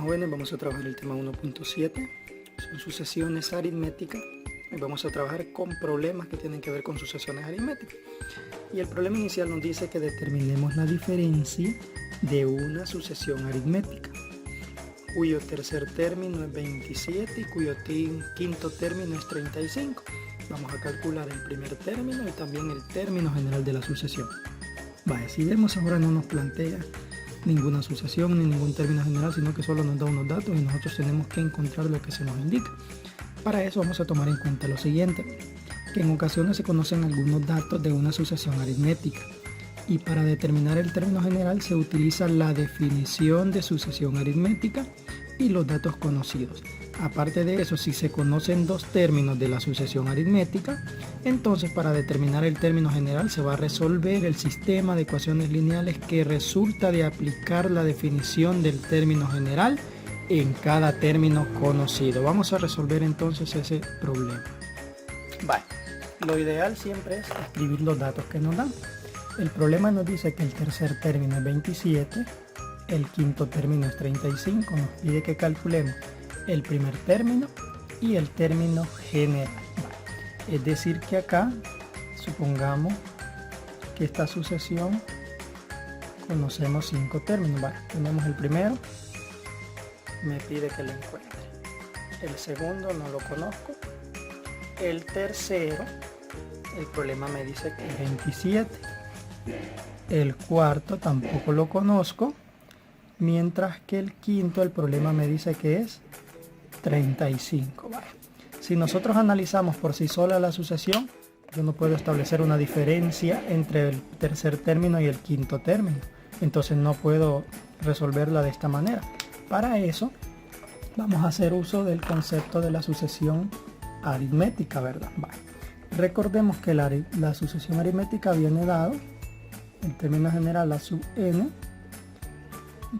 Buenas, vamos a trabajar el tema 1.7, son sucesiones aritméticas. Y vamos a trabajar con problemas que tienen que ver con sucesiones aritméticas. Y el problema inicial nos dice que determinemos la diferencia de una sucesión aritmética, cuyo tercer término es 27 y cuyo quinto término es 35. Vamos a calcular el primer término y también el término general de la sucesión. Vale, si vemos ahora no nos plantea ninguna sucesión ni ningún término general, sino que solo nos da unos datos y nosotros tenemos que encontrar lo que se nos indica. Para eso vamos a tomar en cuenta lo siguiente, que en ocasiones se conocen algunos datos de una sucesión aritmética y para determinar el término general se utiliza la definición de sucesión aritmética y los datos conocidos. Aparte de eso, si se conocen dos términos de la sucesión aritmética, entonces para determinar el término general se va a resolver el sistema de ecuaciones lineales que resulta de aplicar la definición del término general en cada término conocido. Vamos a resolver entonces ese problema. Vale, lo ideal siempre es escribir los datos que nos dan. El problema nos dice que el tercer término es 27, el quinto término es 35, nos pide que calculemos el primer término y el término general. Vale. Es decir que acá, supongamos que esta sucesión conocemos 5 términos. Vale, tenemos el primero, me pide que lo encuentre. El segundo no lo conozco. El tercero, el problema me dice que es 27. El cuarto tampoco lo conozco. Mientras que el quinto, el problema me dice que es 35. Vale. Si nosotros analizamos por sí sola la sucesión, yo no puedo establecer una diferencia entre el tercer término y el quinto término. Entonces no puedo resolverla de esta manera. Para eso vamos a hacer uso del concepto de la sucesión aritmética, ¿verdad? Vale. Recordemos que la sucesión aritmética viene dado en términos general a sub n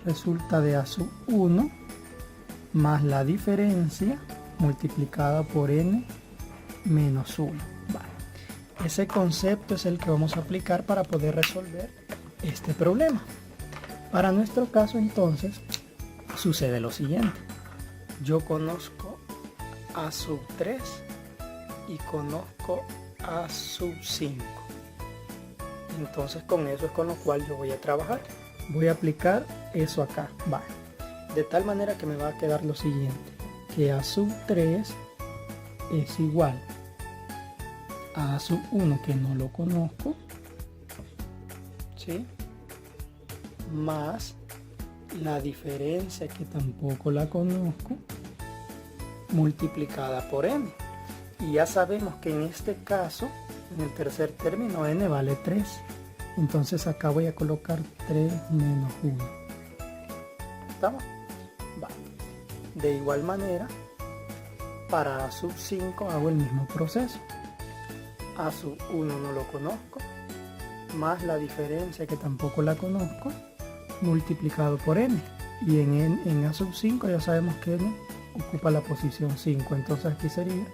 resulta de a sub 1 más la diferencia multiplicada por n menos 1. Vale. Ese concepto es el que vamos a aplicar para poder resolver este problema. Para nuestro caso entonces sucede lo siguiente. Yo conozco a sub 3 y conozco a sub 5. Entonces con eso es con lo cual yo voy a trabajar. Voy a aplicar eso acá. Vale. De tal manera que me va a quedar lo siguiente. Que a sub 3 es igual a sub 1 que no lo conozco. ¿Sí? Más la diferencia que tampoco la conozco multiplicada por n. Y ya sabemos que en este caso, en el tercer término, n vale 3. Entonces acá voy a colocar 3 menos 1. ¿Estamos? Vale. De igual manera, para a sub 5 hago el mismo proceso. A sub 1 no lo conozco, más la diferencia que tampoco la conozco, multiplicado por n. Y en a sub 5 ya sabemos que n ocupa la posición 5. Entonces aquí sería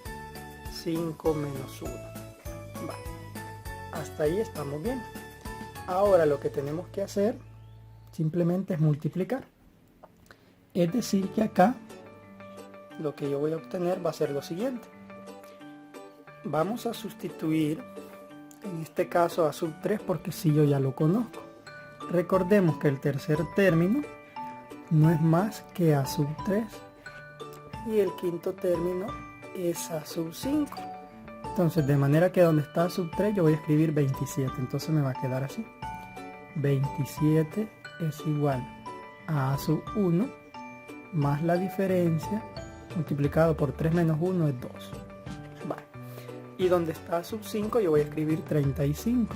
5 menos 1. Vale. Hasta ahí estamos bien. Ahora lo que tenemos que hacer simplemente es multiplicar. Es decir que acá lo que yo voy a obtener va a ser lo siguiente. Vamos a sustituir en este caso a sub 3 porque si yo ya lo conozco. Recordemos que el tercer término no es más que a sub 3 y el quinto término es a sub 5. Entonces de manera que donde está sub 3 yo voy a escribir 27. Entonces me va a quedar así. 27 es igual a sub 1 más la diferencia multiplicado por 3 menos 1 es 2. Vale. Y donde está sub 5 yo voy a escribir 35.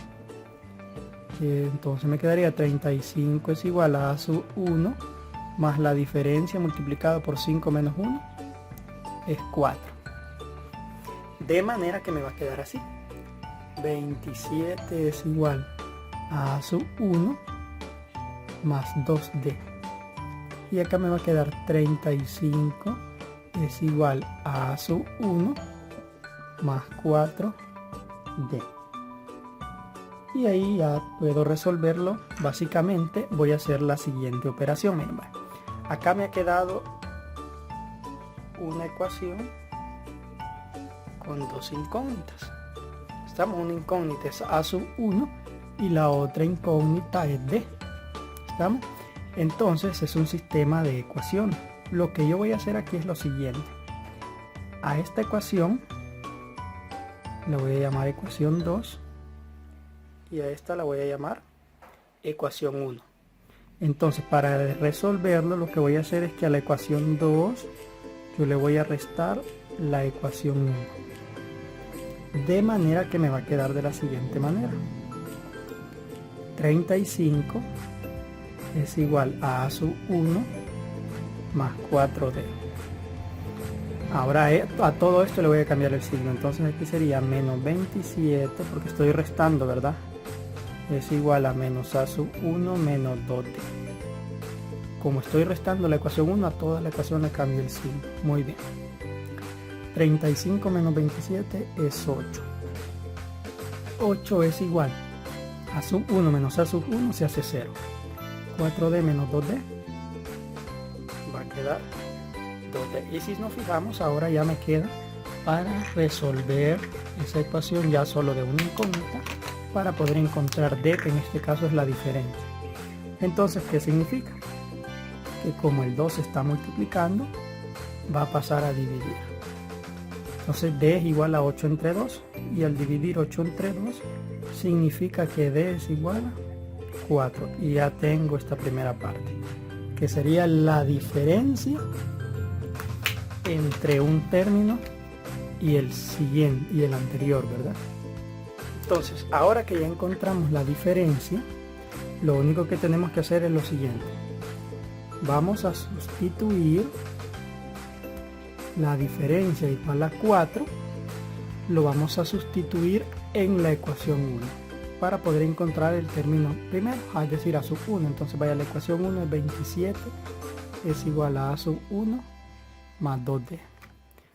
Entonces me quedaría 35 es igual a sub 1 más la diferencia multiplicado por 5 menos 1 es 4. De manera que me va a quedar así. 27 es igual a sub 1 más 2d. Y acá me va a quedar 35 es igual a sub 1 más 4d. Y ahí ya puedo resolverlo. Básicamente voy a hacer la siguiente operación. Miren, Acá me ha quedado una ecuación con dos incógnitas. Estamos, una incógnita es a sub 1 y la otra incógnita es b. ¿Estamos? Entonces es un sistema de ecuaciones. Lo que yo voy a hacer aquí es lo siguiente. A esta ecuación la voy a llamar ecuación 2 y a esta la voy a llamar ecuación 1. Entonces, para resolverlo, lo que voy a hacer es que a la ecuación 2 yo le voy a restar la ecuación 1, de manera que me va a quedar de la siguiente manera: 35 es igual a sub 1 más 4d. Ahora a todo esto le voy a cambiar el signo, entonces aquí sería menos 27, porque estoy restando, ¿verdad? Es igual a menos a sub 1 menos 2d. Como estoy restando la ecuación 1, a toda la ecuación le cambio el signo. Muy bien. 35 menos 27 es 8. 8 es igual a sub 1 menos a sub 1 se hace 0. 4d menos 2d va a quedar 2d. Y si nos fijamos, ahora ya me queda para resolver esa ecuación ya solo de una incógnita, para poder encontrar d, que en este caso es la diferencia. Entonces, ¿qué significa? Que como el 2 se está multiplicando, va a pasar a dividir. Entonces d es igual a 8 entre 2, y al dividir 8 entre 2 significa que d es igual a 4, y ya tengo esta primera parte, que sería la diferencia entre un término y el siguiente y el anterior, ¿verdad? Entonces, ahora que ya encontramos la diferencia, lo único que tenemos que hacer es lo siguiente: vamos a sustituir la diferencia igual a 4, lo vamos a sustituir en la ecuación 1 para poder encontrar el término primero, es decir, a sub 1. Entonces vaya, la ecuación 1 es 27 es igual a sub 1 más 2d.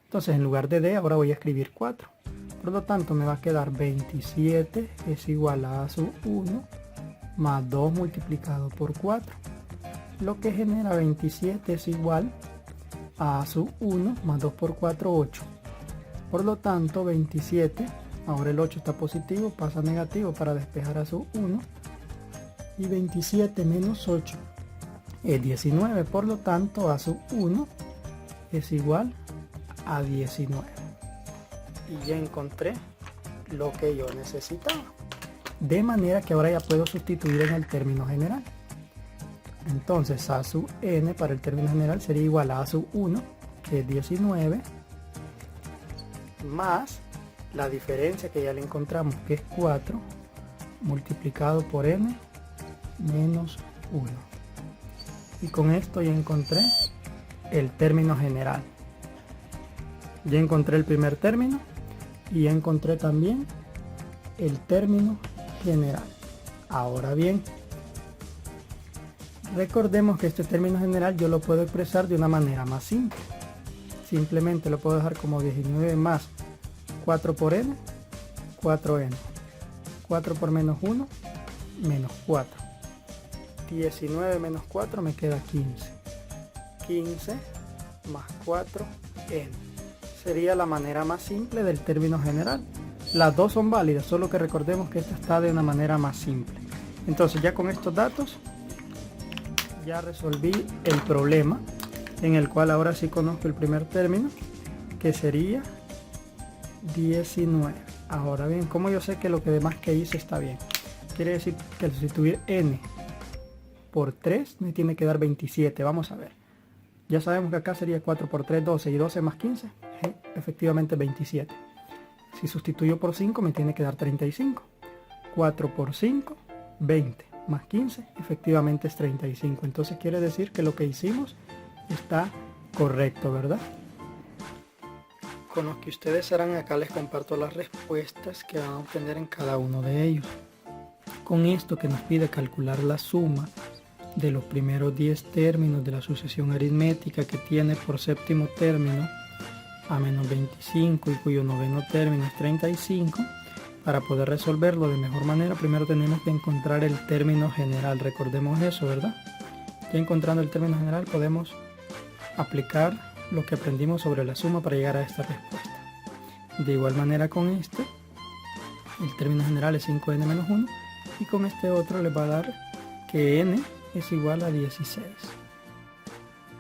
Entonces en lugar de d ahora voy a escribir 4. Por lo tanto me va a quedar 27 es igual a sub 1 más 2 multiplicado por 4. Lo que genera 27 es igual a sub 1 más 2 por 4, 8. Por lo tanto 27, ahora el 8 está positivo, pasa a negativo para despejar a sub 1. Y 27 menos 8 es 19. Por lo tanto a sub 1 es igual a 19. Y ya encontré lo que yo necesitaba. De manera que ahora ya puedo sustituir en el término general. Entonces a sub n para el término general sería igual a sub 1, que es 19, más la diferencia que ya le encontramos, que es 4, multiplicado por n menos 1. Y con esto ya encontré el término general. Ya encontré el primer término y ya encontré también el término general. Ahora bien, recordemos que este término general yo lo puedo expresar de una manera más simple. Simplemente lo puedo dejar como 19 más 4 por n, 4n. 4 por menos 1, menos 4. 19 menos 4 me queda 15. 15 más 4n. Sería la manera más simple del término general. Las dos son válidas, solo que recordemos que esta está de una manera más simple. Entonces ya con estos datos ya resolví el problema, en el cual ahora sí conozco el primer término, que sería 19. Ahora bien, ¿cómo yo sé que lo que demás que hice está bien? Quiere decir que al sustituir n por 3 me tiene que dar 27. Vamos a ver. Ya sabemos que acá sería 4 por 3, 12, y 12 más 15, efectivamente 27. Si sustituyo por 5 me tiene que dar 35. 4 por 5, 20, más 15, efectivamente es 35. Entonces quiere decir que lo que hicimos está correcto, ¿verdad? Con lo que ustedes harán acá les comparto las respuestas que van a obtener en cada uno de ellos. Con esto que nos pide calcular la suma de los primeros 10 términos de la sucesión aritmética que tiene por séptimo término a menos 25 y cuyo noveno término es 35, para poder resolverlo de mejor manera primero tenemos que encontrar el término general. Recordemos eso, ¿verdad? Ya encontrando el término general, podemos aplicar lo que aprendimos sobre la suma para llegar a esta respuesta. De igual manera con este, el término general es 5n menos 1 y con este otro les va a dar que n es igual a 16.